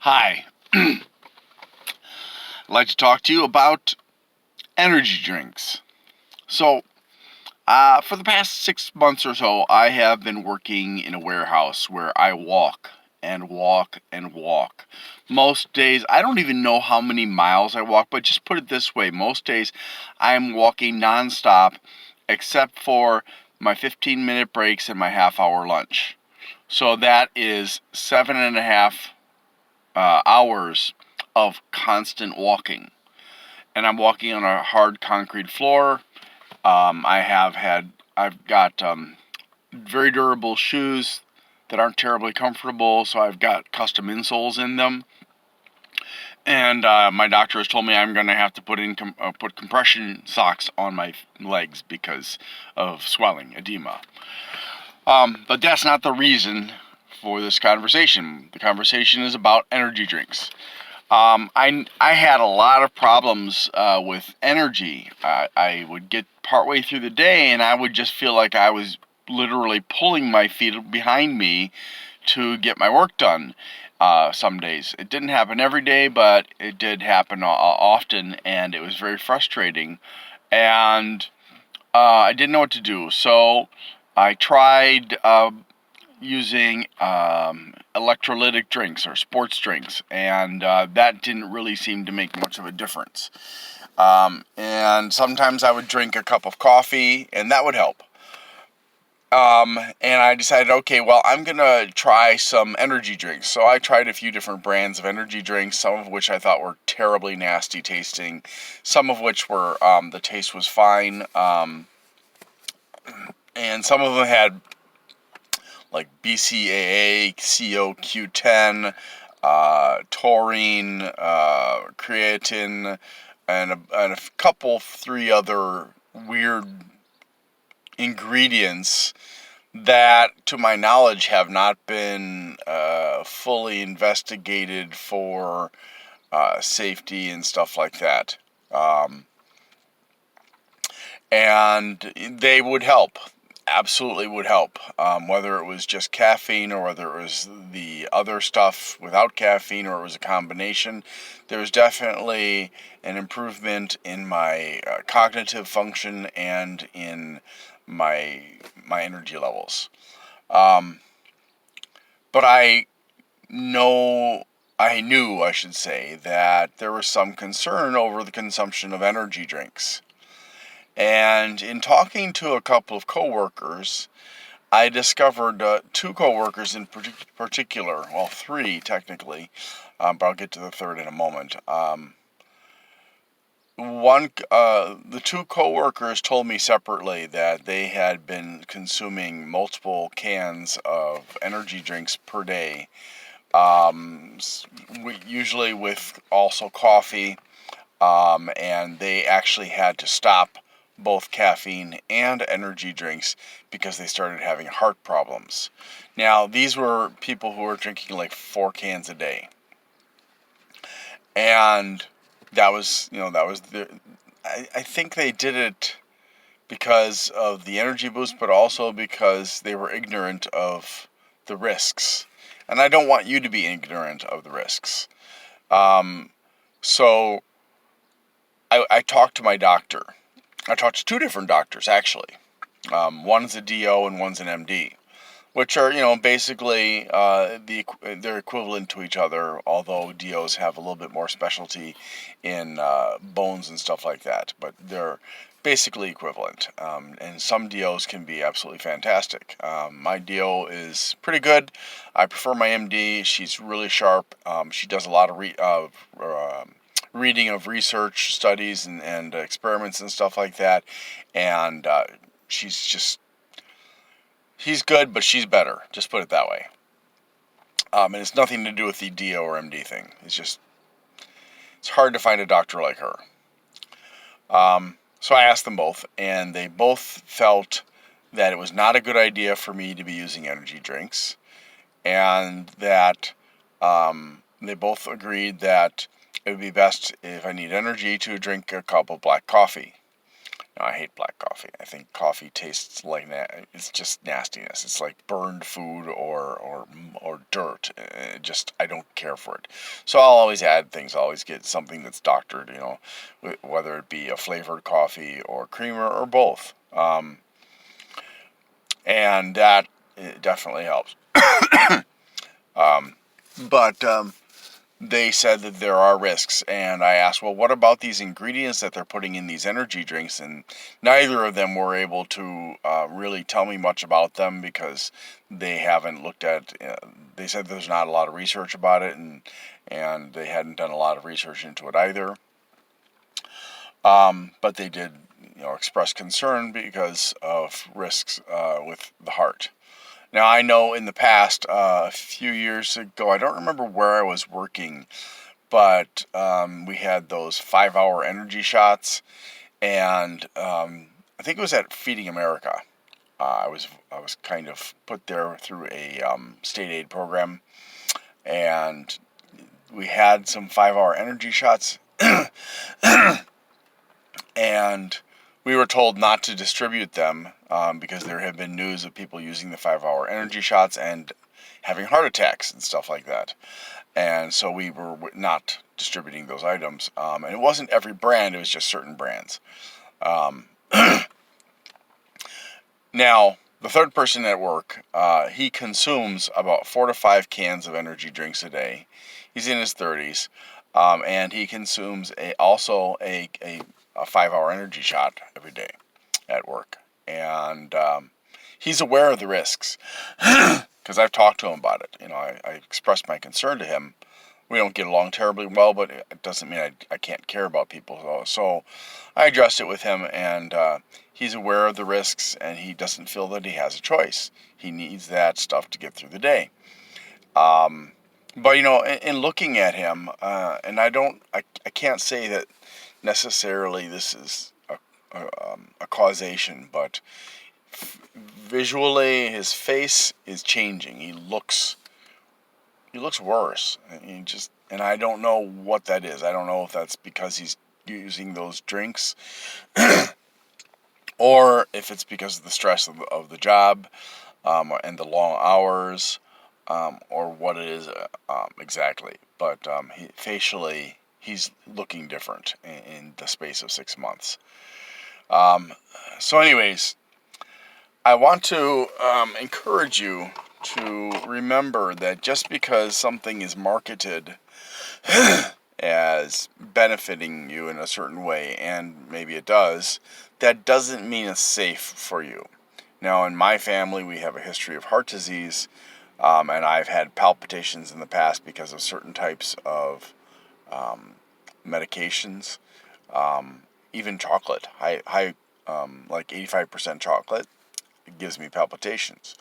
Hi, I'd like to talk to you about energy drinks. For the past 6 months or so, I have been working in a warehouse where I walk and walk and walk. Most days, I don't even know how many miles I walk, but just put it this way, most days I am walking nonstop except for my 15-minute breaks and my half-hour lunch. So that is 7.5 hours of constant walking. And I'm walking on a hard concrete floor. I've got very durable shoes that aren't terribly comfortable, so I've got custom insoles in them. And my doctor has told me I'm going to have to put compression socks on my legs because of swelling, edema. But that's not the reason for this conversation. The conversation is about energy drinks. I had a lot of problems with energy. I would get partway through the day and I would just feel like I was literally pulling my feet behind me to get my work done. Some days it didn't happen every day, but it did happen often, and it was very frustrating. And I didn't know what to do, so I tried using electrolytic drinks or sports drinks, and that didn't really seem to make much of a difference. And sometimes I would drink a cup of coffee, and that would help. And I decided, okay, well, I'm gonna try some energy drinks. So I tried a few different brands of energy drinks, some of which I thought were terribly nasty tasting, some of which were the taste was fine, and some of them had like BCAA, CoQ10, taurine, creatine, and a couple, three other weird ingredients that, to my knowledge, have not been fully investigated for safety and stuff like that. And they would help. Absolutely would help. Whether it was just caffeine or whether it was the other stuff without caffeine or it was a combination, there was definitely an improvement in my cognitive function and in my energy levels. Um, but I should say, that there was some concern over the consumption of energy drinks. And in talking to a couple of coworkers, I discovered two coworkers in particular, well, three technically, but I'll get to the third in a moment. The two coworkers told me separately that they had been consuming multiple cans of energy drinks per day, usually with also coffee, and they actually had to stop both caffeine and energy drinks because they started having heart problems. Now, these were people who were drinking like 4 cans a day, and that was I think they did it because of the energy boost, but also because they were ignorant of the risks. And I don't want you to be ignorant of the risks. So I talked to my doctor. I talked to two different doctors, actually. One's a DO and one's an MD, which are, basically they're equivalent to each other, although DOs have a little bit more specialty in bones and stuff like that, but they're basically equivalent. And some DOs can be absolutely fantastic. My DO is pretty good. I prefer my MD. She's really sharp. She does a lot of reading of research studies and experiments and stuff like that, and he's good, but she's better. Just put it that way. And it's nothing to do with the DO or MD thing. It's hard to find a doctor like her. So I asked them both, and they both felt that it was not a good idea for me to be using energy drinks, and that they both agreed that it would be best, if I need energy, to drink a cup of black coffee. No, I hate black coffee. I think coffee tastes like that. It's just nastiness. It's like burned food or dirt. Just I don't care for it. So I'll always add things. I'll always get something that's doctored. Whether it be a flavored coffee or creamer or both. And that it definitely helps. But they said that there are risks, and I asked, well, what about these ingredients that they're putting in these energy drinks? And neither of them were able to really tell me much about them because they haven't looked at. They said there's not a lot of research about it, and they hadn't done a lot of research into it either. But they did, express concern because of risks with the heart. Now, I know in the past, a few years ago, I don't remember where I was working, but we had those 5-hour energy shots, and I think it was at Feeding America. I was kind of put there through a state aid program, and we had some 5-hour energy shots, and we were told not to distribute them because there had been news of people using the 5-hour energy shots and having heart attacks and stuff like that. And so we were not distributing those items. And it wasn't every brand, it was just certain brands. Now, the third person at work, he consumes about 4 to 5 cans of energy drinks a day. He's in his 30s, and he consumes also a 5-hour energy shot every day at work. And he's aware of the risks because I've talked to him about it. I expressed my concern to him. We don't get along terribly well, but it doesn't mean I can't care about people. So I addressed it with him, and he's aware of the risks, and he doesn't feel that he has a choice. He needs that stuff to get through the day. But in looking at him, and I can't say that necessarily this is a causation, but visually his face is changing. He looks worse. And I don't know what that is. I don't know if that's because he's using those drinks, or if it's because of the stress of the job, and the long hours, or what it is exactly. But facially, he's looking different in the space of 6 months. So anyways, I want to encourage you to remember that just because something is marketed as benefiting you in a certain way, and maybe it does, that doesn't mean it's safe for you. Now, in my family, we have a history of heart disease, and I've had palpitations in the past because of certain types of medications, even chocolate, high like 85% chocolate. It gives me palpitations.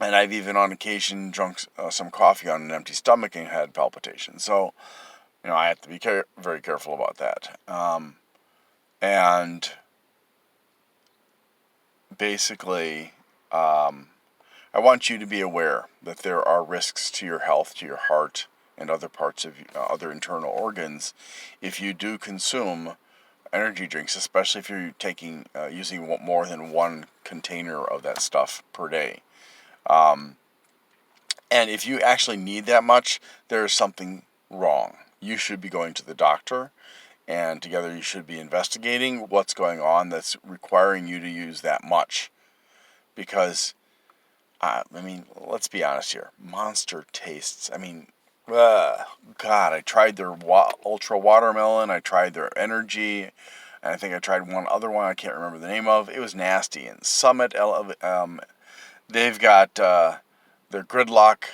And I've even on occasion drunk some coffee on an empty stomach and had palpitations. So, I have to be very careful about that. And basically, I want you to be aware that there are risks to your health, to your heart, and other parts of other internal organs if you do consume energy drinks, especially if you're using more than one container of that stuff per day. And if you actually need that much, there is something wrong. You should be going to the doctor, and together you should be investigating what's going on that's requiring you to use that much. Because, let's be honest here. Monster tastes. God, I tried their Ultra Watermelon. I tried their Energy. And I think I tried one other one I can't remember the name of. It was nasty. And Summit, they've got their Gridlock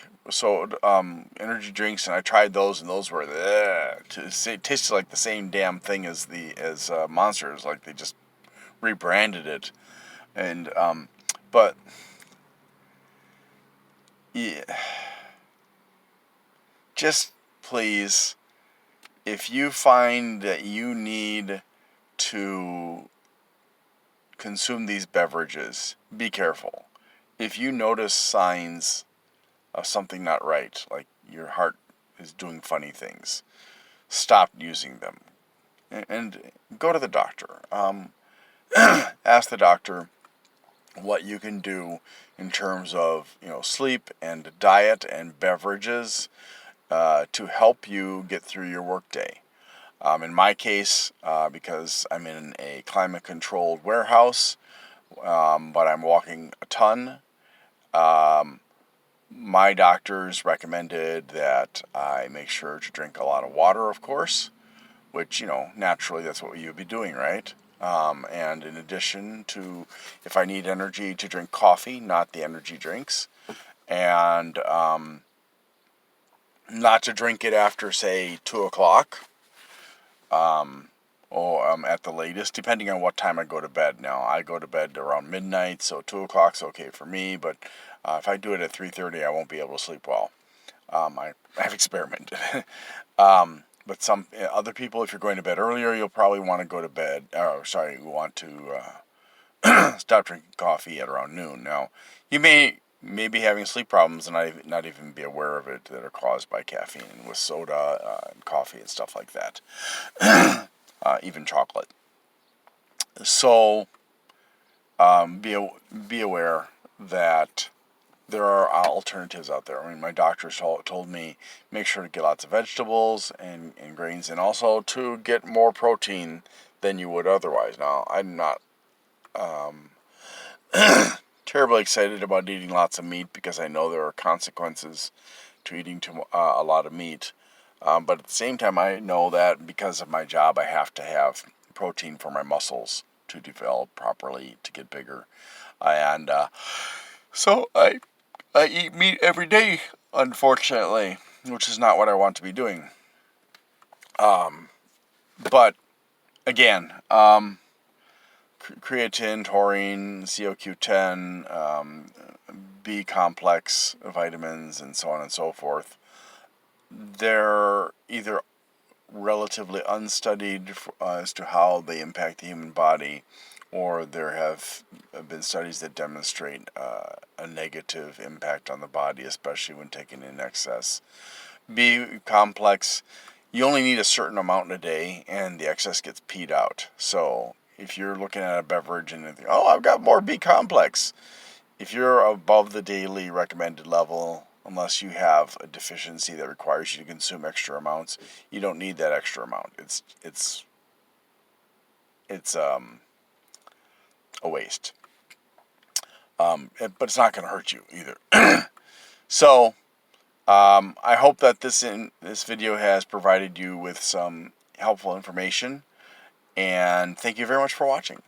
energy drinks, and I tried those, and those were it tasted like the same damn thing as Monsters, like they just rebranded it. And but yeah, just please, if you find that you need to consume these beverages, be careful. If you notice signs of something not right, like your heart is doing funny things, stop using them. and go to the doctor. Ask the doctor what you can do in terms of, sleep and diet and beverages to help you get through your workday. In my case, because I'm in a climate-controlled warehouse, but I'm walking a ton, my doctors recommended that I make sure to drink a lot of water, of course, which, naturally that's what you'd be doing, right? And in addition to, if I need energy, to drink coffee, not the energy drinks, and not to drink it after, say, 2 o'clock, or at the latest, depending on what time I go to bed. Now, I go to bed around midnight, so 2 o'clock's okay for me, but if I do it at 3:30, I won't be able to sleep well. I've experimented. But some other people, if you're going to bed earlier, you'll probably want to go to bed, you want to stop drinking coffee at around noon. Now, you may be having sleep problems and not even be aware of it, that are caused by caffeine with soda and coffee and stuff like that, even chocolate. So be aware that there are alternatives out there. I mean, my doctor told me make sure to get lots of vegetables and grains, and also to get more protein than you would otherwise. Now, I'm not terribly excited about eating lots of meat, because I know there are consequences to eating a lot of meat. But at the same time, I know that because of my job, I have to have protein for my muscles to develop properly, to get bigger. And so I eat meat every day, unfortunately, which is not what I want to be doing. But again, creatine, taurine, CoQ10, B complex vitamins, and so on and so forth, they're either relatively unstudied as to how they impact the human body, or there have been studies that demonstrate a negative impact on the body, especially when taken in excess. B complex, you only need a certain amount a day, and the excess gets peed out. So if you're looking at a beverage and you think, oh, I've got more B complex, if you're above the daily recommended level, unless you have a deficiency that requires you to consume extra amounts, you don't need that extra amount. It's a waste. But it's not going to hurt you either. So I hope that this video has provided you with some helpful information, and thank you very much for watching.